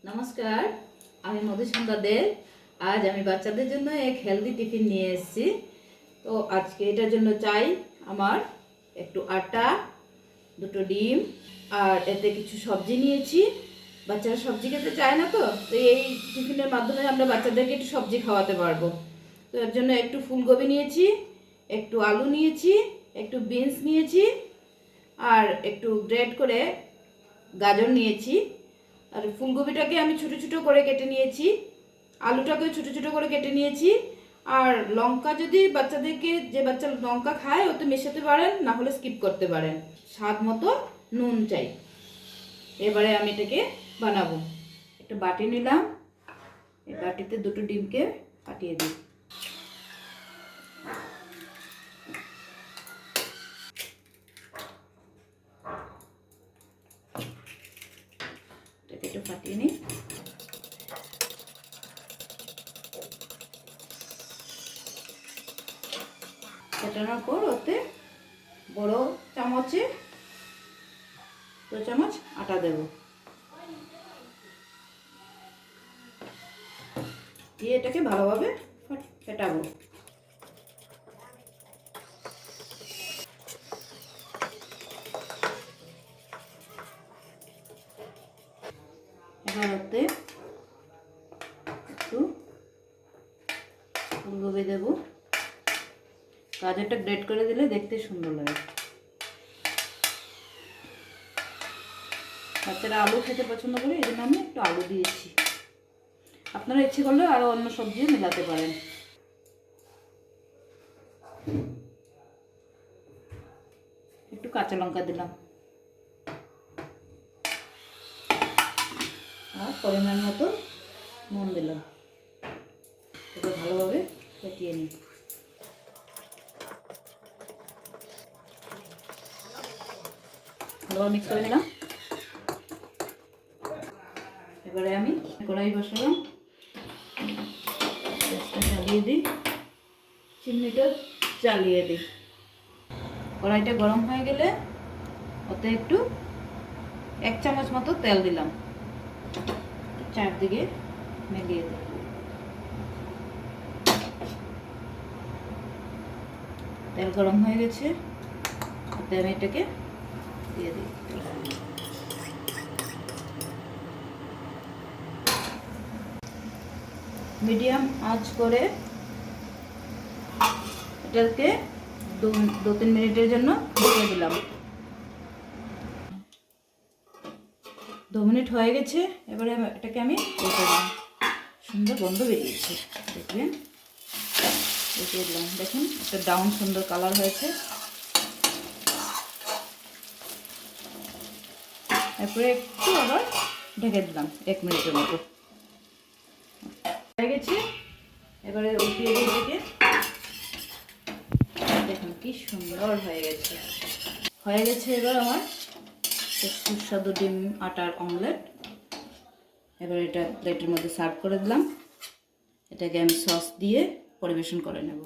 নমস্কার, আমি মধুসন্ধ্যা দে। আজ আমি বাচ্চাদের জন্য এক হেলদি টিফিন নিয়ে এসেছি। তো আজকে এটার জন্য চাই আমার একটু আটা, দুটো ডিম, আর এতে কিছু সবজি নিয়েছি। বাচ্চারা সবজি খেতে চায় না, তো এই টিফিনের মাধ্যমে আমরা বাচ্চাদেরকে একটু সবজি খাওয়াতে পারবো। তো এর জন্য একটু ফুলকপি নিয়েছি, একটু আলু নিয়েছি, একটু বিনস নিয়েছি, আর একটু গ্রেট করে গাজর নিয়েছি। আর ফুলকপিটাকে আমি ছোটো ছোটো করে কেটে নিয়েছি, আলুটাকেও ছোটো ছোটো করে কেটে নিয়েছি। আর লঙ্কা যদি বাচ্চাদেরকে, যে বাচ্চা লঙ্কা খায় ওতে মেশাতে পারেন, না হলে স্কিপ করতে পারেন। স্বাদ মতো নুন চাই। এবারে আমি এটাকে বানাবো। একটা বাটি নিলাম, এই বাটিতে দুটো ডিমকে ফাটিয়ে দিই। এটাকে একটু ফাটিয়ে নিই। ফাটানোর পর ওতে বড় চামচে 2 চামচ আটা দেব, দিয়ে এটাকে ভালোভাবে ফেটাবো। এবার ওতে একটু ফুলকপি দেবো। গাজরটা গ্রেট করে দিলে দেখতে সুন্দর লাগে। বাচ্চারা আলু খেতে পছন্দ করে, এই জন্য আমি একটু আলু দিয়েছি। আপনারা ইচ্ছে করলে আরও অন্য সবজিও মেলাতে পারেন। একটু কাঁচা লঙ্কা দিলাম, আর পরিমাণ মতো নুন দিলাম। এটা ভালোভাবে ফেটিয়ে নিই। ভালোভাবে মিক্স করে নিলাম। এবারে আমি কড়াই বসালাম, গ্যাসটা জ্বালিয়ে দিই, চিমনিটা জ্বালিয়ে দিই। কড়াইটা গরম হয়ে গেলে ওতে একটু 1 চামচ মতো তেল দিলাম, চারদিকে মিলিয়ে দিই। তেল গরম হয়ে গেছে, ওতে আমি এটাকে দিয়ে দিই। মিডিয়াম আঁচ করে এটাকে 2-3 মিনিটের জন্য ঢেকে দিলাম। 2 মিনিট হয়ে গেছে। এবারে এটাকে আমি রেখে দিলাম। সুন্দর গন্ধ বেরিয়েছে, দেখবেন। রেখে দিলাম, দেখুন একটা ডাউন সুন্দর কালার হয়েছে। এরপরে একটু আবার ঢেকে দিলাম 1 মিনিটের মতো। হয়ে গেছে। এবারে উঠিয়ে দিয়ে থেকে দেখুন কি সুন্দর হয়ে গেছে। এবার আমার সুস্বাদু ডিম আটার অমলেট। এবার এটা প্লেটের মধ্যে সার্ভ করে দিলাম। এটাকে আমি সস দিয়ে পরিবেশন করে নেব।